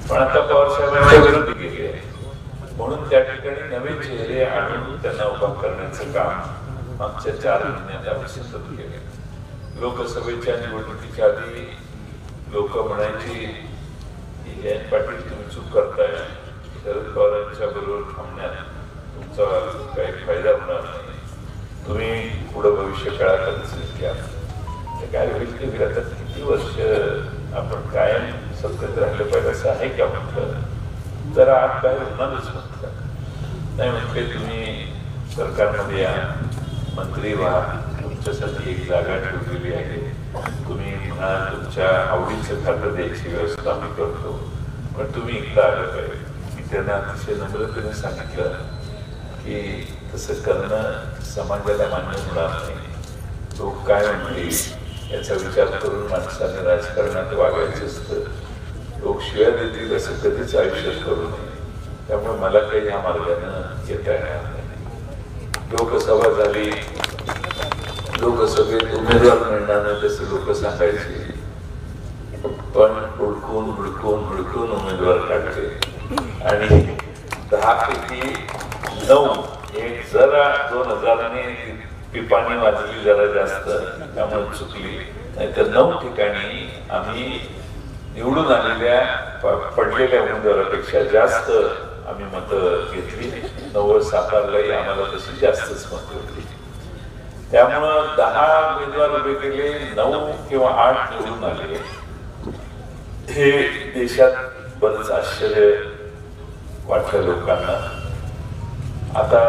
पण आता पवार साहेबांच्या विरोधी गेले, म्हणून त्या ठिकाणी नवे चेहरे आणून त्यांना उभा करण्याचं काम मागच्या 4 महिन्यात आम्ही सतत केले. लोकसभेच्या निवडणुकीच्या आधी लोक म्हणायची जयंत पाटील तुम्ही चूक करताय, शरद पवारांच्या बरोबर थांबण्यात तुमचा काही फायदा होणार नाही, तुम्ही पुढे भविष्य काळात अडचणीत घ्या. काय होईल ते आता किती वर्ष आपण कायम सत्तेत राहिलं पाहिजे असं आहे का म्हटलं, जरा आत काय होणारच म्हटलं. नाही म्हटले तुम्ही सरकारमध्ये या, मंत्री व्हा, तुमच्यासाठी एक जागा ठेवलेली आहे, तुम्ही म्हणा तुमच्या आवडीचं खातं द्यायची व्यवस्था आम्ही करतो, पण तुम्ही इकडं आलं पाहिजे. मी त्यांना अतिशय नम्रतेने सांगितलं की तसं करणं समाजाला मान्य होणार नाही, लोक काय म्हणतील याचा विचार करून माणसाने राजकारणात वागायचं असतं, लोक शिव्या देतील असं कधीच आयुष्यात करू नये. त्यामुळे मला काही ह्या मार्गाने येता येणार नाही. लोकसभा झाली, लोकसभेत उमेदवार मिळणार नाही तसे लोक सांगायचे, पण हुडकून हुडकून हुडकून उमेदवार काढले आणि 10 पैकी 9 एक जरा 2000 पिपाणी वाजली जरा जास्त त्यामुळे चुकली, नाहीतर 9 ठिकाणी आम्ही निवडून आलेल्या पडलेल्या उमेदवारापेक्षा जास्त आम्ही मतं घेतली. 90 साकारलाही आम्हाला तशी जास्तच मतं होती. त्यामुळं 10 उमेदवार उभे केले, 9 किंवा 8 निवडून आले. हे देशात बरंच आश्चर्य वाटलं लोकांना. आता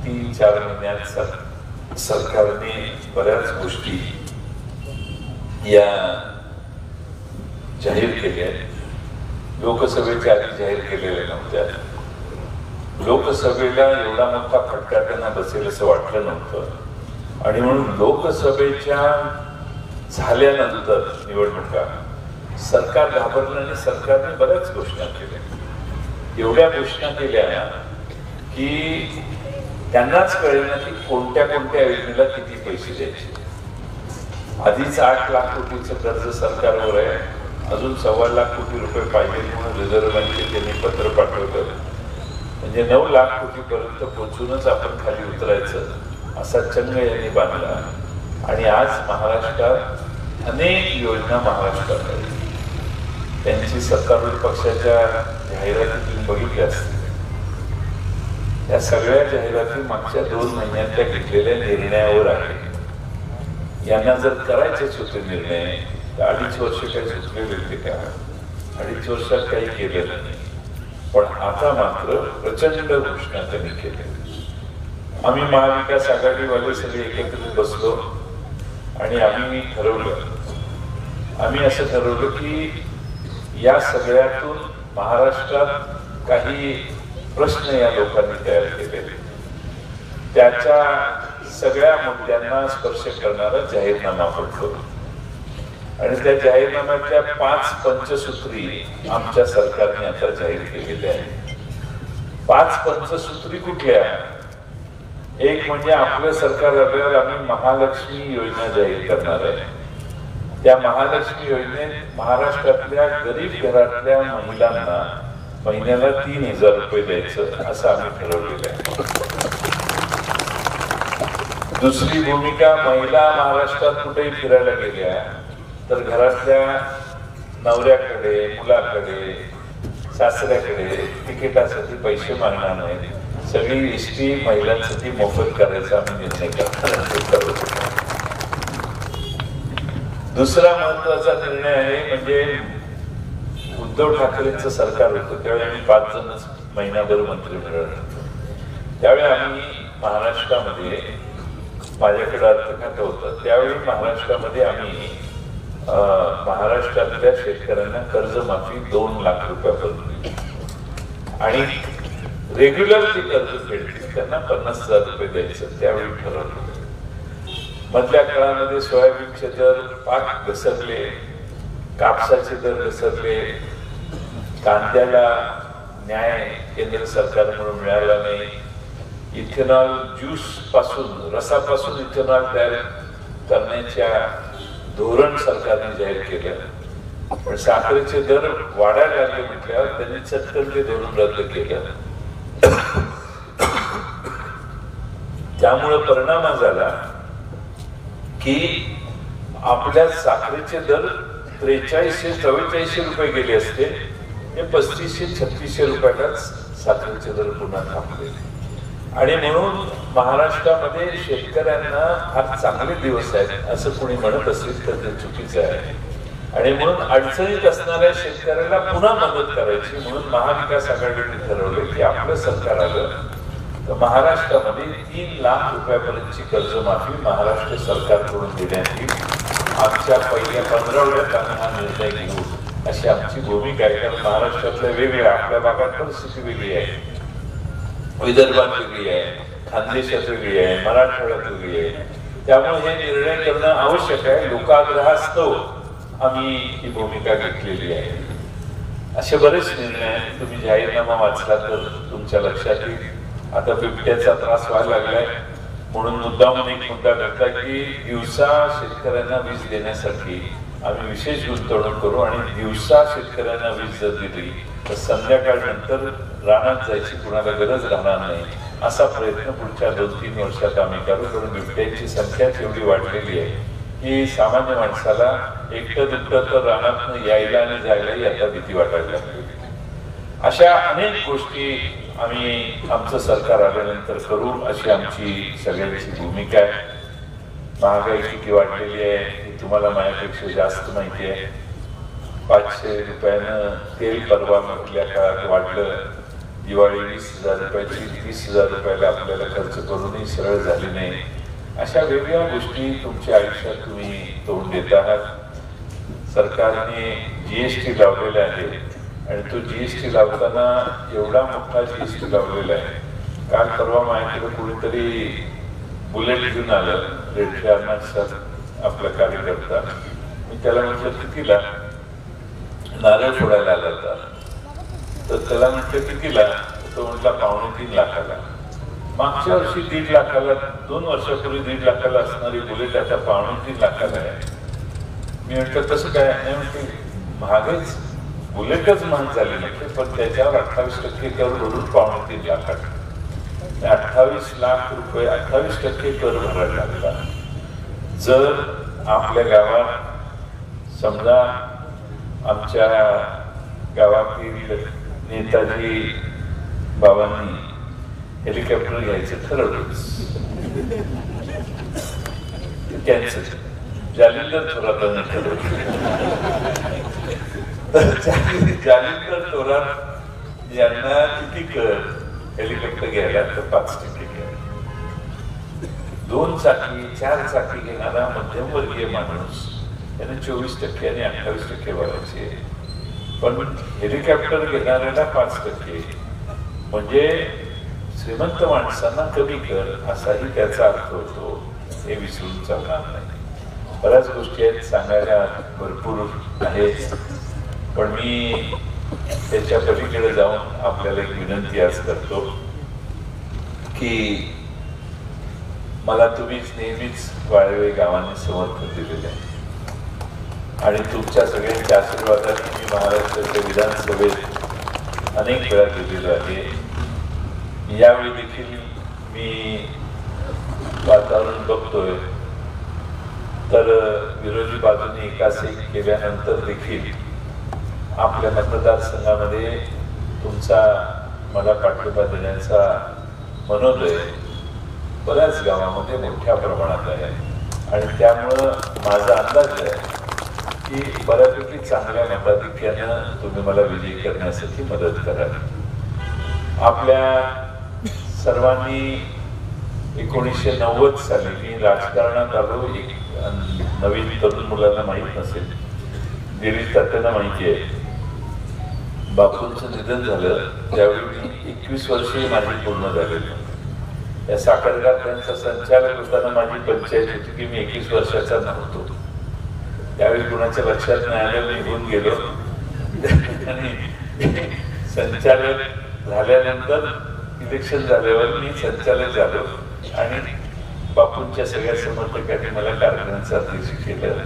3-4 महिन्यात सरकारने बऱ्याच गोष्टी या जाहीर केल्या. लोकसभेच्या आधी जाहीर केलेल्या नव्हत्या. लोकसभेला एवढा मोठा फटका त्यांना बसेल असं वाटलं नव्हतं आणि म्हणून लोकसभेच्या झाल्यानंतर निवडणुका सरकार घाबरलं आणि सरकारने बऱ्याच घोषणा केल्या. एवढ्या घोषणा केल्या की त्यांनाच कळेना की कोणत्या कोणत्या योजनेला किती पैसे द्यायचे. आधीच 8 लाख कोटीचं कर्ज सरकारवर आहे, अजून 1.25 लाख कोटी रुपये पाहिजे म्हणून रिझर्व्ह बँकेत त्यांनी पत्र पाठवलं. म्हणजे 9 लाख कोटीपर्यंत पोहोचूनच आपण खाली उतरायचं असा चंग यांनी बांधला. आणि आज महाराष्ट्रात अनेक योजना महाराष्ट्रात आहेत. त्यांची सत्तारूढ पक्षाच्या जाहिराती तुम्ही बघितल्या असतील. या सगळ्या जाहिराती मागच्या 2 महिन्यात त्या घेतलेल्या निर्णयावर आहे. यांना जर करायचेच होते निर्णय तर 2.5 वर्ष काही सुचलेले होते का? 2.5 वर्षात काही केलेलं नाही. पण आता मात्र प्रचंड घोषणा त्यांनी केल्या. आम्ही महाविकास आघाडीवाले सगळे एकत्रित बसलो आणि आम्ही असं ठरवलं की या सगळ्यातून महाराष्ट्रात काही प्रश्न या लोकांनी तयार केलेले, त्याच्या सगळ्या मुद्द्यांना स्पर्श करणारा जाहीरनामा आपण करू. आणि त्या जाहीरनाम्याच्या 5 पंचसूत्री आमच्या सरकारने आता जाहीर केलेल्या आहेत. 5 पंचसूत्री कुठल्या? एक म्हणजे आपलं सरकार आल्यावर आम्ही महालक्ष्मी योजना जाहीर करणार आहे. त्या महालक्ष्मी योजनेत महाराष्ट्रातल्या गरीब घरातल्या महिलांना महिन्याला 3000 रुपये द्यायचं असं आम्ही ठरवलेलं आहे. दुसरी भूमिका, महिला महाराष्ट्रात कुठेही फिरायला गेल्या तर घरातल्या नवऱ्याकडे, मुलाकडे, सासऱ्याकडे तिकिटासाठी पैसे मागणार नाहीत. सगळी एसटी महिलांसाठी मोफत करायचा आम्ही निर्णय करतो. दुसरा महत्वाचा निर्णय आहे म्हणजे उद्धव ठाकरेंचं सरकार होतं त्यावेळी आम्ही 5 जणच महिनाभर मंत्रिमंडळ होतो. त्यावेळी आम्ही महाराष्ट्रामध्ये, माझ्याकडे अर्थ खातं होतं, त्यावेळी महाराष्ट्रामध्ये आम्ही महाराष्ट्रातल्या शेतकऱ्यांना कर्जमाफी 2 लाख रुपयापर्यंत दिली आणि रेग्युलर ती कर्ज फेडतील त्यांना 50,000 रुपये द्यायचं त्यावेळी ठरवलं. मधल्या काळामध्ये सोयाबीनचे दर पाक घसरले, कापसाचे दर घसरले, कांद्याला न्याय केंद्र सरकारकडून मिळाला नाही. इथेनॉल ज्यूस पासून, रसापासून इथेनॉल तयार करण्याच्या धोरण सरकारने जाहीर केलं पण साखरेचे दर वाढायला लागले म्हटल्यावर त्यांनी चटकन ते धोरण रद्द केलं. त्यामुळे परिणाम झाला की आपल्या साखरेचे दर 4300-4400 रुपये गेले असते, ते 3500-3600 रुपयालाच साखरेचे दर पुन्हा थांबले. आणि म्हणून महाराष्ट्रामध्ये शेतकऱ्यांना फार चांगले दिवस आहेत असं कोणी म्हणत असेल तर ते चुकीचं आहे. आणि म्हणून अडचणीत असणाऱ्या शेतकऱ्याला पुन्हा मदत करायची म्हणून महाविकास आघाडीने ठरवले की आपलं सरकार आलं तर महाराष्ट्रामध्ये 3 लाख रुपयापर्यंतची कर्जमाफी महाराष्ट्र सरकारकडून देण्यात येईल. आमच्या पहिल्या 15 आम्ही हा निर्णय घेऊ अशी आमची भूमिका आहे. कारण महाराष्ट्रातल्या वेगवेगळ्या आपल्या भागात परिस्थिती वेगळी आहे, विदर्भात वेगळी आहे, खानदेशात वेगळी आहे, मराठवाड्यात वेगळी आहे. त्यामुळे हे निर्णय करणं आवश्यक आहे. लोकाग्रहास्तव आम्ही ही भूमिका घेतलेली आहे. असे बरेच निर्णय आहेत. तुम्ही जाहीरनामा वाचला तर तुमच्या लक्षात येईल. आता बिबट्याचा त्रास व्हायला लागलाय म्हणून मुद्दामून एक मुद्दा करता की दिवसा शेतकऱ्यांना वीज देण्यासाठी आम्ही विशेष गुंतवणूक करू आणि दिवसा शेतकऱ्यांना वीज जर दिली तर संध्याकाळनंतर रानात जायची कुणाला गरज राहणार नाही असा प्रयत्न पुढच्या 2-3 वर्षात आम्ही करू. कारण बिबट्यांची संख्याच एवढी वाढलेली आहे की सामान्य माणसाला एकटं दुखतं तर रानात यायला आणि जायलाही आता भीती वाटायला लागली. अशा अनेक गोष्टी आम्ही आमचं सरकार आल्यानंतर करू अशी आमची सगळ्यांची भूमिका आहे. महागाई किती वाढलेली आहे ही तुम्हाला माझ्यापेक्षा जास्त माहिती आहे. 500 रुपयानं तेल परवा म्हटल्या काळात वाढलं. दिवाळी 20,000 रुपयाची 30,000 रुपयाला आपल्याला खर्च करूनही सरळ झाली नाही. अशा वेगवेगळ्या गोष्टी तुमच्या आयुष्यात तुम्ही तोंड देत आहात. सरकारने GST लावलेला आहे आणि तो GST लावताना एवढा मोठा GST लावलेला आहे. काल परवा माझ्याकडे कोणीतरी बुलेट घेऊन आलं, रेड्डी अण्णांचा आपला कार्यकर्ता. मी त्याला म्हटलं कितीला? नारळ फोडायला आला होता. तर त्याला म्हटलं कितीला? तो म्हटला 2.25 लाखाला. मागच्या वर्षी 1.5 लाखाला, 2 वर्षापूर्वी 1.5 लाखाला असणारी बुलेट आता 2.25 लाखाला आहे. मी म्हटलं कसं काय? नाही म्हणते महागाईच, बुलेटच महाग झाली नाही पण त्याच्यावर 28% कर भरून 2.25 लाखात 28 लाख रुपये 28% कर भरायला लागला. जर आपल्या गावात समजा आमच्या गावातील नेताजी बाबांनी हेलिकॉप्टर घ्यायचं ठरवलंच, कॅन्सल. जालिंदर थोरातांनी ठरवलं. जालिंदर थोरात यांना किती कर हेलिकॉप्टर घ्यायला? तर 5% घ्या. 2 चाकी 4 चाकी घेणारा मध्यमवर्गीय माणूस याने 24% आणि 28% भरायचे. पण हेलिकॉप्टर घेणाऱ्याला 5%, म्हणजे श्रीमंत माणसांना कमी कर असाही त्याचा अर्थ होतो. हे विसरून चालणार नाही. बऱ्याच गोष्टी आहेत सांगायला, भरपूर आहेत, पण मी त्याच्या पलीकडे जाऊन आपल्याला एक विनंती आज करतो की मला तुम्हीच नेहमीच वाळवे गावाने समर्थन दिलेले आहे आणि तुमच्या सगळ्यांच्या आशीर्वादाने मी महाराष्ट्राच्या विधानसभेत अनेक वेळा गेलेलो आहे. यावेळी देखील मी वातावरण बघतोय तर विरोधी बाजूने एकास एक केल्यानंतर देखील आपल्या मतदारसंघामध्ये तुमचा मला पाठिंबा देण्याचा मनोदय बऱ्याच गावामध्ये मोठ्या प्रमाणात आहे आणि त्यामुळं माझा अंदाज आहे की बऱ्यापैकी चांगल्या मताधिक्यानं तुम्ही मला विजयी करण्यासाठी मदत कराल. आपल्या सर्वांनी 1990 साली मी राजकारणात आलो. एक नवीन तरुण मुलांना माहीत नसेल, गिरीश तात्यांना माहिती आहे, बापूंचं निधन झालं त्यावेळी मी 21 वर्षे माझी पूर्ण झालेली. या साखर कारखान्याचा संचालक होताना माझी पंचायत होती की मी 21 वर्षाचा नव्हतो. त्यावेळी कुणाच्या लक्षात नाही आलं, निघून गेलो आणि संचालक झाल्यानंतर इलेक्शन झाल्यावर मी संचालक झालो आणि बापूंच्या सगळ्या समर्थकांनी मला कारखान्याचं अध्यक्ष केलं.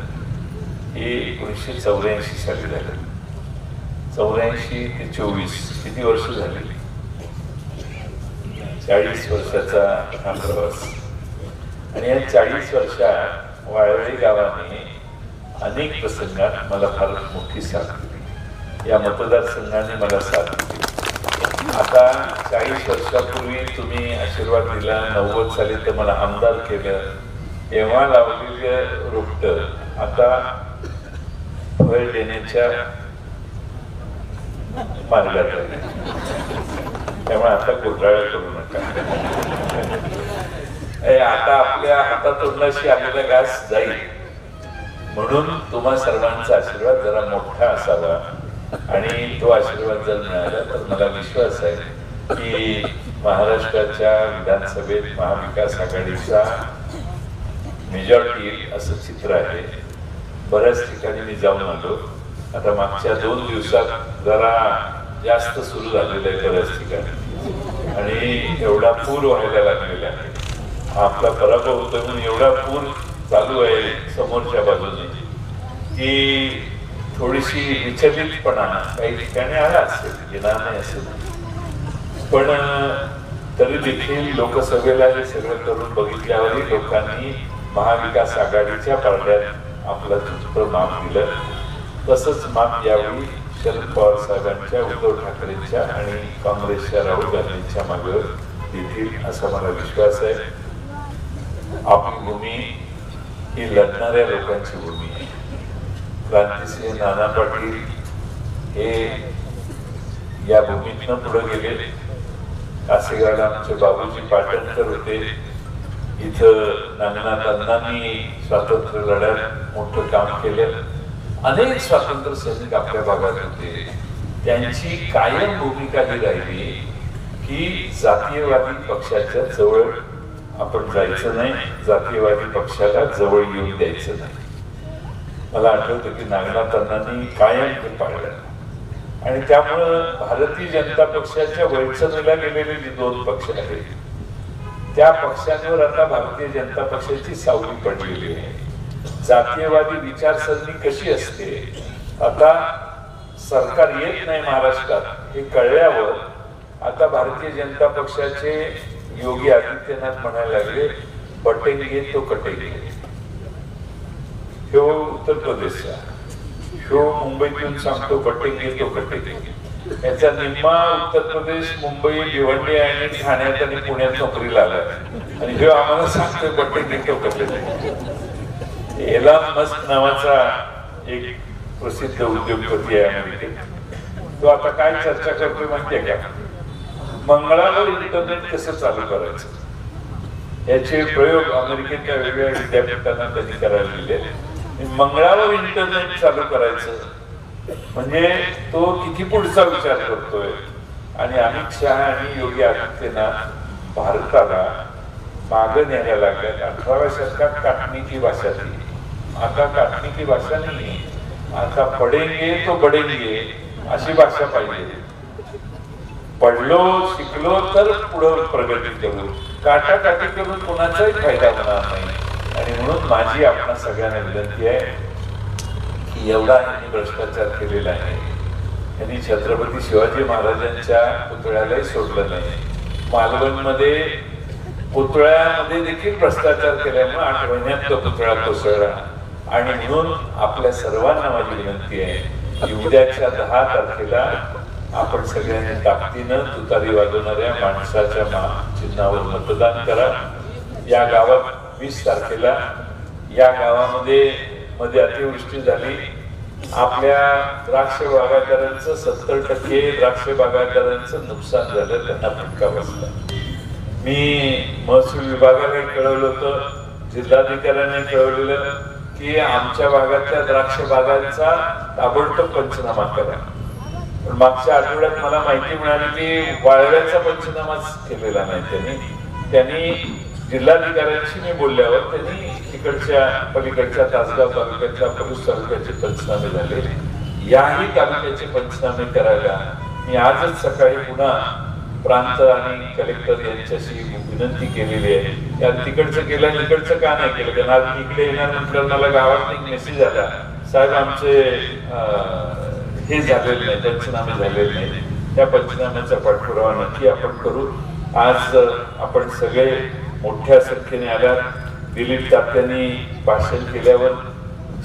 हे 1984 साली झालं. 84 ते 24 किती वर्ष झाली? 40 वर्षाचा हा प्रवास. आणि या 40 वर्षात वाळवे गावाने अनेक प्रसंगात मला फार मोठी साथ दिली. या मतदारसंघाने मला साथ दिली. आता 40 वर्षापूर्वी तुम्ही आशीर्वाद दिला, 90 साली तर मला आमदार केलं, तेव्हा लावलेलं रोपट आता फळ देण्याच्या मार्गात आहे. त्यामुळे आता घोटाळा करू नका. आता आपल्या हातातून अशी आलेला घास जाईल, म्हणून तुम्हा सर्वांचा आशीर्वाद जरा मोठा असावा. आणि तो आशीर्वाद जर मिळाला तर मला विश्वास आहे की महाराष्ट्राच्या विधानसभेत महाविकास आघाडीचा मेजॉरिटी येईल असं चित्र आहे. बऱ्याच ठिकाणी मी जाऊन आलो. आता मागच्या 2 दिवसात जरा जास्त सुरू झालेलं आहे बऱ्याच ठिकाणी, आणि एवढा पूर व्हायला लागलेला आहे. आपला पराभव होतोय म्हणून एवढा पूर चालू आहे समोरच्या बाजूने की थोडीशी विचलितपणा काही ठिकाणी आला असेल, येणार नाही असेल. पण तरी देखील लोकसभेला हे सगळं करून बघितल्यावरही लोकांनी महाविकास आघाडीच्या पारड्यात आपलं झुंजतं माप दिलं. तसंच माप यावेळी शरद पवार साहेबांच्या, उद्धव ठाकरेंच्या आणि काँग्रेसच्या राहुल गांधींच्या मागे देतील असा मला विश्वास आहे. आपली भूमी ही लढणाऱ्या लोकांची भूमी आहे. क्रांतिसिंह नाना पाटील हे या भूमीतनं पुढे गेले. कासेगावला आमचे बाबूजी पाटणकर होते. इथं नागनाथ अण्णांनी स्वातंत्र्य लढ्यात मोठं काम केलं. अनेक स्वातंत्र्य सैनिक आपल्या भागात होते. त्यांची कायम भूमिका ही राहिली की जातीयवादी पक्षाच्या जवळ आपण जायचं नाही, जातीयवादी पक्षाला जवळ येऊन द्यायचं नाही. मला आठवतं की नागनाथ अण्णांनी कायम ते पाळलं. आणि त्यामुळं भारतीय जनता पक्षाच्या वैचनेला गेलेले जे 2 पक्ष आहेत त्या पक्षांवर आता भारतीय जनता पक्षाची सावली पडलेली आहे. जातीयवादी विचारसरणी कशी असते, आता सरकार येत नाही महाराष्ट्रात हे कळल्यावर आता भारतीय जनता पक्षाचे योगी आदित्यनाथ म्हणायला लागले, बटेंगे तो कटेंगे. ह्यो उत्तर प्रदेशचा, ह्यो मुंबईतून सांगतो बटेंगे तो कटेंगे. याचा निम्मा उत्तर प्रदेश, मुंबई, भिवंडी आणि ठाण्यात आणि पुण्यात नोकरीला आला, आणि ह्यो आम्हाला सांगतोय बटेंगे तो कटेंगे. एलॉन मस्क नावाचा एक प्रसिद्ध उद्योगपती आहे अमेरिकेत. तो आता काय चर्चा करतोय माहितीये का? मंगळावर इंटरनेट कसं चालू करायचं याचे प्रयोग अमेरिकेच्या वेगवेगळ्या विद्यापीठांना त्यांनी करायला दिले. मंगळावर इंटरनेट चालू करायचं म्हणजे तो किती पुढचा विचार करतोय. आणि अमित शहा आणि योगी आदित्यनाथ भारताला मागं न्यायला लागल्यात. 18व्या शतकात काटणी की भाषा थी, आता काटणी की भाषा नाही, आता पडेंगे तो बडेंगे अशी भाषा पाहिजे. पडलो शिकलो तर पुढं प्रगती करू, काटाकाटी करून कोणाचाही फायदा होणार नाही. आणि म्हणून माझी आपणा सगळ्यांना विनंती आहे की एवढा यांनी भ्रष्टाचार केलेला आहे. यांनी छत्रपती शिवाजी महाराजांच्या पुतळ्यालाही सोडलं नाही. मालवणमध्ये पुतळ्यामध्ये देखील भ्रष्टाचार केल्यामुळे 8 महिन्यात तो पुतळा कोसळला. आणि म्हणून आपल्या सर्वांना माझी विनंती आहे की उद्याच्या 10 तारखेला आपण सगळ्यांनी ताकदीनं तुतारी वाजवणाऱ्या माणसाच्या चिन्हावर मतदान करा. या गावात 20 तारखेला या गावामध्ये अतिवृष्टी झाली. आपल्या द्राक्ष बागायतदारांचं 70% द्राक्ष बागायतदारांचं नुकसान झालं, त्यांना फटका बसला. मी महसूल विभागाला कळवलं होतं, जिल्हाधिकाऱ्यांनी कळवलेलं की आमच्या भागातल्या द्राक्ष बागांचा ताबडतोब पंचनामा करा. पण मागच्या आठवड्यात मला माहिती मिळाली की वाळव्याचा पंचनामाच केलेला नाही त्यांनी जिल्हाधिकाऱ्यांशी मी बोलल्यावर त्यांनी तिकडच्या पलीकडच्या तासगाव तालुक्याच्या पलूस तालुक्याचे पंचनामे झाले. याही तालुक्याचे पंचनामे करायला मी आजच सकाळी पुन्हा प्रांत आणि कलेक्टर यांच्याशी विनंती केलेली आहे. तिकडचं केलं, इकडचं का नाही केलं? कारण आज इकडे येणार म्हटल्यावर मला गावात एक मेसेज आला साहेब आमचे हे झालेले नाही, पंचनामे झालेले नाही. त्या पंचनाम्याचा पाठपुरावा नक्की आपण करू. आज आपण सगळे मोठ्या संख्येने आल्यात. दिलीप तात्यांनी भाषण केल्यावर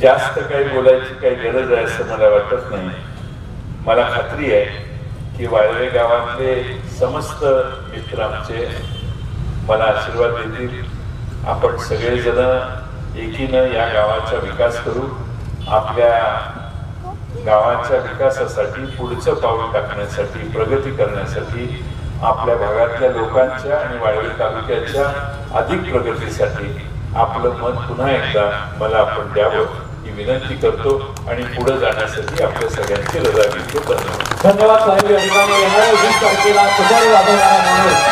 जास्त काही बोलायची काही गरज आहे असं मला वाटत नाही. मला खात्री आहे की वाळवे गावातले समस्त मित्र आमचे मला आशीर्वाद देतील. आपण सगळेजण एकीनं या गावाचा विकास करू. आपल्या गावाच्या विकासासाठी, पुढचं पाऊल टाकण्यासाठी, प्रगती करण्यासाठी, आपल्या भागातल्या लोकांच्या आणि वाळवे तालुक्याच्या अधिक प्रगतीसाठी आपलं मत पुन्हा एकदा मला आपण द्यावं ही विनंती करतो आणि पुढे जाण्यासाठी आपल्या सगळ्यांची रजा घेतो. धन्यवाद. धन्यवाद साहेब. या ठिकाणी येणाऱ्या 20 तारखेला तुतारी वाजवणारा माणूस